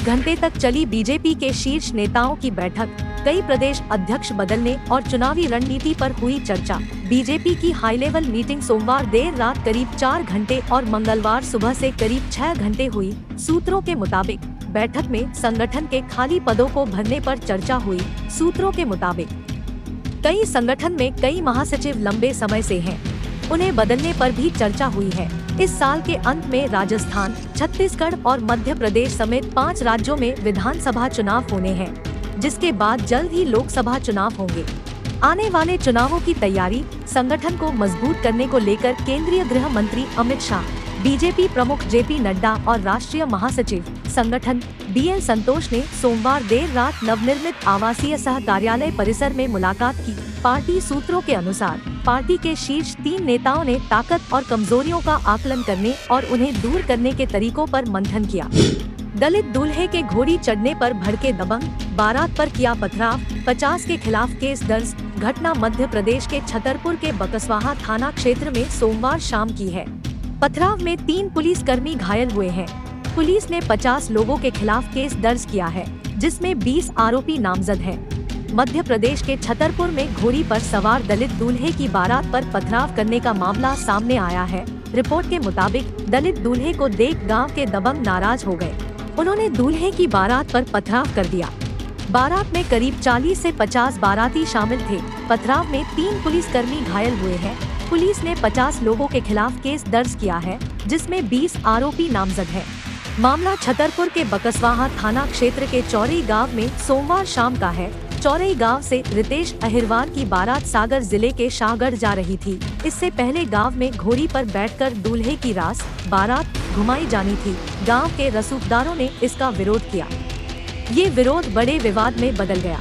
घंटे तक चली बीजेपी के शीर्ष नेताओं की बैठक, कई प्रदेश अध्यक्ष बदलने और चुनावी रणनीति पर हुई चर्चा। बीजेपी की हाई लेवल मीटिंग सोमवार देर रात करीब 4 घंटे और मंगलवार सुबह से करीब 6 घंटे हुई। सूत्रों के मुताबिक बैठक में संगठन के खाली पदों को भरने पर चर्चा हुई। सूत्रों के मुताबिक कई संगठन में कई महासचिव लंबे समय से हैं, उन्हें बदलने पर भी चर्चा हुई है। इस साल के अंत में राजस्थान, छत्तीसगढ़ और मध्य प्रदेश समेत 5 राज्यों में विधानसभा चुनाव होने हैं, जिसके बाद जल्द ही लोकसभा चुनाव होंगे। आने वाले चुनावों की तैयारी, संगठन को मजबूत करने को लेकर केंद्रीय गृह मंत्री अमित शाह, बीजेपी प्रमुख जेपी नड्डा और राष्ट्रीय महासचिव संगठन बीएल संतोष ने सोमवार देर रात नवनिर्मित आवासीय सह कार्यालय परिसर में मुलाकात की। पार्टी सूत्रों के अनुसार पार्टी के शीर्ष 3 नेताओं ने ताकत और कमजोरियों का आकलन करने और उन्हें दूर करने के तरीकों पर मंथन किया। दलित दूल्हे के घोड़ी चढ़ने पर भड़के दबंग, बारात पर किया पथराव, 50 के खिलाफ केस दर्ज। घटना मध्य प्रदेश के छतरपुर के बकसवाहा थाना क्षेत्र में सोमवार शाम की है। पथराव में 3 पुलिसकर्मी घायल हुए हैं। पुलिस ने 50 लोगों के खिलाफ केस दर्ज किया है, जिसमें 20 आरोपी नामजद हैं। मध्य प्रदेश के छतरपुर में घोड़ी पर सवार दलित दूल्हे की बारात पर पथराव करने का मामला सामने आया है। रिपोर्ट के मुताबिक दलित दूल्हे को देख गांव के दबंग नाराज हो गए। उन्होंने दूल्हे की बारात पर पथराव कर दिया। बारात में करीब 40 से 50 बाराती शामिल थे। पथराव में 3 पुलिसकर्मी घायल हुए हैं। पुलिस ने 50 लोगों के खिलाफ केस दर्ज किया है, जिसमें 20 आरोपी नामजद हैं। मामला छतरपुर के बकसवाहा थाना क्षेत्र के चौरई गांव में सोमवार शाम का है। चौरई गांव से रितेश अहिरवार की बारात सागर जिले के शाहगढ़ जा रही थी। इससे पहले गांव में घोड़ी पर बैठकर दूल्हे की रास बारात घुमाई जानी थी। गांव के रसूखदारों ने इसका विरोध किया। ये विरोध बड़े विवाद में बदल गया।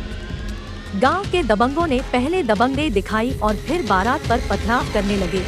गांव के दबंगों ने पहले दबंगई दिखाई और फिर बारात पर पथराव करने लगे।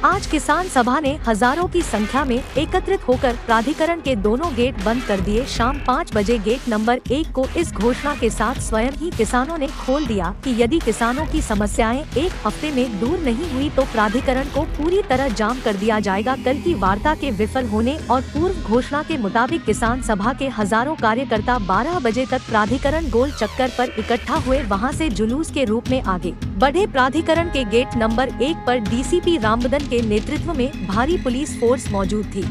आज किसान सभा ने हजारों की संख्या में एकत्रित होकर प्राधिकरण के दोनों गेट बंद कर दिए। शाम 5 बजे गेट नंबर 1 को इस घोषणा के साथ स्वयं ही किसानों ने खोल दिया कि यदि किसानों की समस्याएं 1 हफ्ते में दूर नहीं हुई तो प्राधिकरण को पूरी तरह जाम कर दिया जाएगा। कल की वार्ता के विफल होने और पूर्व घोषणा के मुताबिक किसान सभा के हजारों कार्यकर्ता 12 बजे तक प्राधिकरण गोल चक्कर पर इकट्ठा हुए। वहां से जुलूस के रूप में आगे बढ़े। प्राधिकरण के गेट नंबर 1 पर डीसीपी रामबदन के नेतृत्व में भारी पुलिस फोर्स मौजूद थी।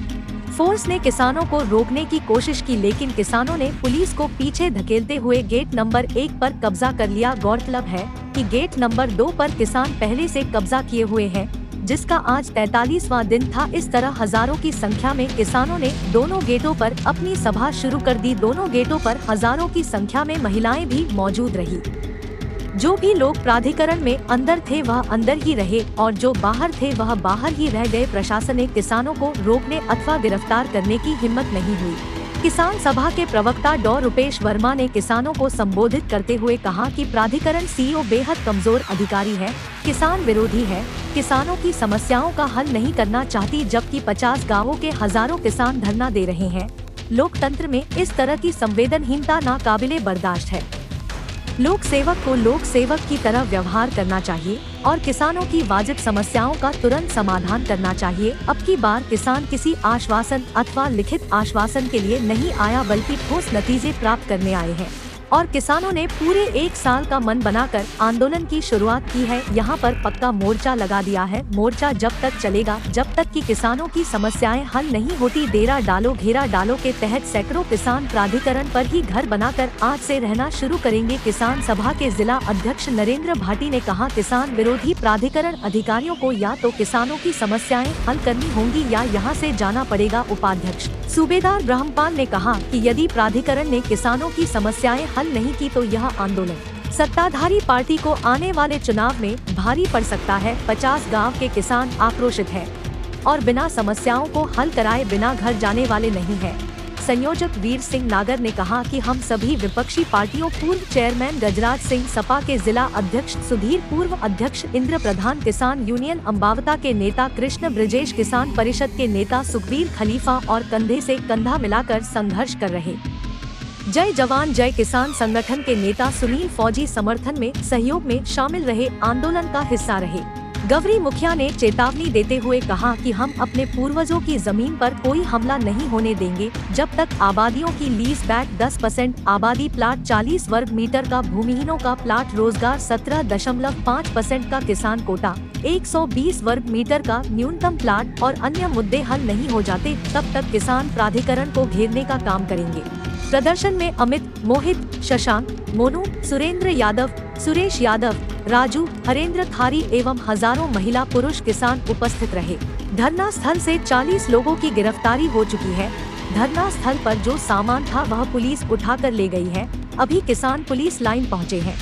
फोर्स ने किसानों को रोकने की कोशिश की, लेकिन किसानों ने पुलिस को पीछे धकेलते हुए गेट नंबर 1 पर कब्जा कर लिया। गौरतलब है कि गेट नंबर 2 पर किसान पहले से कब्जा किए हुए हैं, जिसका आज 43वां दिन था। इस तरह हजारों की संख्या में किसानों ने दोनों गेटों पर अपनी सभा शुरू कर दी। दोनों गेटों पर हजारों की संख्या में महिलाएं भी मौजूद रही। जो भी लोग प्राधिकरण में अंदर थे वह अंदर ही रहे और जो बाहर थे वह बाहर ही रह गए। प्रशासन ने किसानों को रोकने अथवा गिरफ्तार करने की हिम्मत नहीं हुई। किसान सभा के प्रवक्ता डॉ रुपेश वर्मा ने किसानों को संबोधित करते हुए कहा कि प्राधिकरण सीईओ बेहद कमजोर अधिकारी है, किसान विरोधी है, किसानों की समस्याओं का हल नहीं करना चाहती, जबकि 50 गाँवों के हजारों किसान धरना दे रहे हैं। लोकतंत्र में इस तरह की संवेदनहीनता नाकाबिले बर्दाश्त है। लोक सेवक को लोक सेवक की तरह व्यवहार करना चाहिए और किसानों की वाजिब समस्याओं का तुरंत समाधान करना चाहिए। अब की बार किसान किसी आश्वासन अथवा लिखित आश्वासन के लिए नहीं आया, बल्कि ठोस नतीजे प्राप्त करने आए हैं और किसानों ने पूरे 1 साल का मन बनाकर आंदोलन की शुरुआत की है। यहाँ पर पक्का मोर्चा लगा दिया है। मोर्चा जब तक चलेगा जब तक कि किसानों की समस्याएं हल नहीं होती। डेरा डालो घेरा डालो के तहत सैकड़ों किसान प्राधिकरण पर ही घर बनाकर आज से रहना शुरू करेंगे। किसान सभा के जिला अध्यक्ष नरेंद्र भाटी ने कहा, किसान विरोधी प्राधिकरण अधिकारियों को या तो किसानों की समस्याएं हल करनी होंगी या यहाँ से जाना पड़ेगा। उपाध्यक्ष सूबेदार ब्रह्मपाल ने कहा कि यदि प्राधिकरण ने किसानों की समस्याएं हल नहीं की तो यह आंदोलन सत्ताधारी पार्टी को आने वाले चुनाव में भारी पड़ सकता है। 50 गांव के किसान आक्रोशित हैं और बिना समस्याओं को हल कराए बिना घर जाने वाले नहीं हैं। संयोजक वीर सिंह नागर ने कहा कि हम सभी विपक्षी पार्टियों, पूर्व चेयरमैन गजराज सिंह सपा के जिला अध्यक्ष सुधीर, पूर्व अध्यक्ष इंद्र प्रधान, किसान यूनियन अम्बावता के नेता कृष्ण ब्रजेश, किसान परिषद के नेता सुखबीर खलीफा और कंधे से कंधा मिलाकर संघर्ष कर रहे। जय जवान जय किसान संगठन के नेता सुनील फौजी समर्थन में सहयोग में शामिल रहे, आंदोलन का हिस्सा रहे। गौरी मुखिया ने चेतावनी देते हुए कहा कि हम अपने पूर्वजों की जमीन पर कोई हमला नहीं होने देंगे जब तक आबादियों की लीज बैक 10%, आबादी प्लाट 40 वर्ग मीटर का, भूमिहीनों का प्लाट रोजगार 17.5% का, किसान कोटा 120 वर्ग मीटर का न्यूनतम प्लाट और अन्य मुद्दे हल नहीं हो जाते तब तक किसान प्राधिकरण को घेरने का काम करेंगे। प्रदर्शन में अमित, मोहित, शशांक, मोनू, सुरेंद्र यादव, सुरेश यादव, राजू, हरेंद्र खारी एवं हजारों महिला पुरुष किसान उपस्थित रहे। धरना स्थल से 40 लोगों की गिरफ्तारी हो चुकी है। धरना स्थल पर जो सामान था वह पुलिस उठाकर ले गई है। अभी किसान पुलिस लाइन पहुंचे हैं।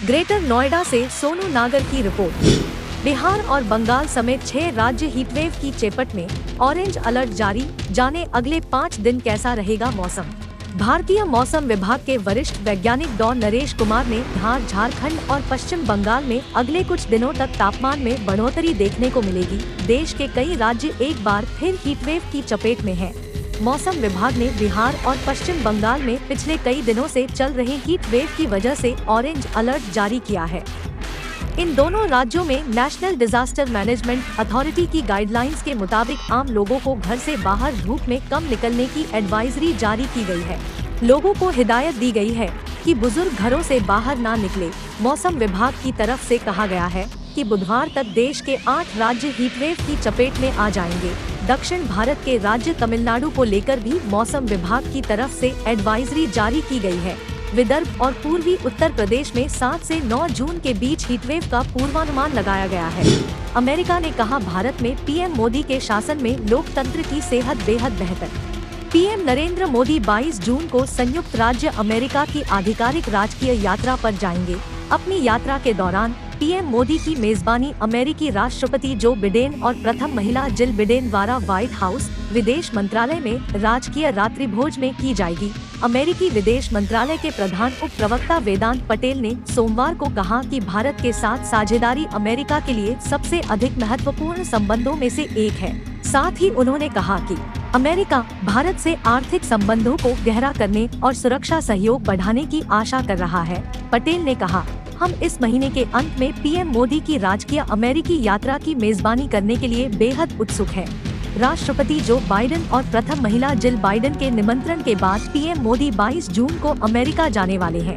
ग्रेटर नोएडा से सोनू नागर की रिपोर्ट। बिहार और बंगाल समेत 6 राज्य हीटवेव की चपेट में, ऑरेंज अलर्ट जारी। जाने अगले 5 दिन कैसा रहेगा मौसम। भारतीय मौसम विभाग के वरिष्ठ वैज्ञानिक डॉ नरेश कुमार ने बिहार, झारखंड और पश्चिम बंगाल में अगले कुछ दिनों तक तापमान में बढ़ोतरी देखने को मिलेगी। देश के कई राज्य एक बार फिर हीटवेव की चपेट में हैं। मौसम विभाग ने बिहार और पश्चिम बंगाल में पिछले कई दिनों से चल रहे हीट वेव की वजह से ऑरेंज अलर्ट जारी किया है। इन दोनों राज्यों में नेशनल डिजास्टर मैनेजमेंट अथॉरिटी की गाइडलाइंस के मुताबिक आम लोगों को घर से बाहर धूप में कम निकलने की एडवाइजरी जारी की गई है। लोगों को हिदायत दी गई है कि बुजुर्ग घरों से बाहर ना निकले। मौसम विभाग की तरफ से कहा गया है कि बुधवार तक देश के 8 राज्य हीटवेव की चपेट में आ जाएंगे। दक्षिण भारत के राज्य तमिलनाडु को लेकर भी मौसम विभाग की तरफ से एडवाइजरी जारी की गई है। विदर्भ और पूर्वी उत्तर प्रदेश में 7 से 9 जून के बीच हीटवेव का पूर्वानुमान लगाया गया है। अमेरिका ने कहा, भारत में पीएम मोदी के शासन में लोकतंत्र की सेहत बेहद बेहतर। पीएम नरेंद्र मोदी 22 जून को संयुक्त राज्य अमेरिका की आधिकारिक राजकीय यात्रा पर जाएंगे। अपनी यात्रा के दौरान पीएम मोदी की मेजबानी अमेरिकी राष्ट्रपति जो बिडेन और प्रथम महिला जिल बिडेन द्वारा व्हाइट हाउस विदेश मंत्रालय में राजकीय रात्रि भोज में की जाएगी। अमेरिकी विदेश मंत्रालय के प्रधान उप प्रवक्ता वेदांत पटेल ने सोमवार को कहा कि भारत के साथ साझेदारी अमेरिका के लिए सबसे अधिक महत्वपूर्ण संबंधों में से एक है। साथ ही उन्होंने कहा कि अमेरिका भारत से आर्थिक संबंधों को गहरा करने और सुरक्षा सहयोग बढ़ाने की आशा कर रहा है। पटेल ने कहा, हम इस महीने के अंत में पीएम मोदी की राजकीय अमेरिकी यात्रा की मेजबानी करने के लिए बेहद उत्सुक हैं। राष्ट्रपति जो बाइडेन और प्रथम महिला जिल बाइडेन के निमंत्रण के बाद पीएम मोदी 22 जून को अमेरिका जाने वाले हैं।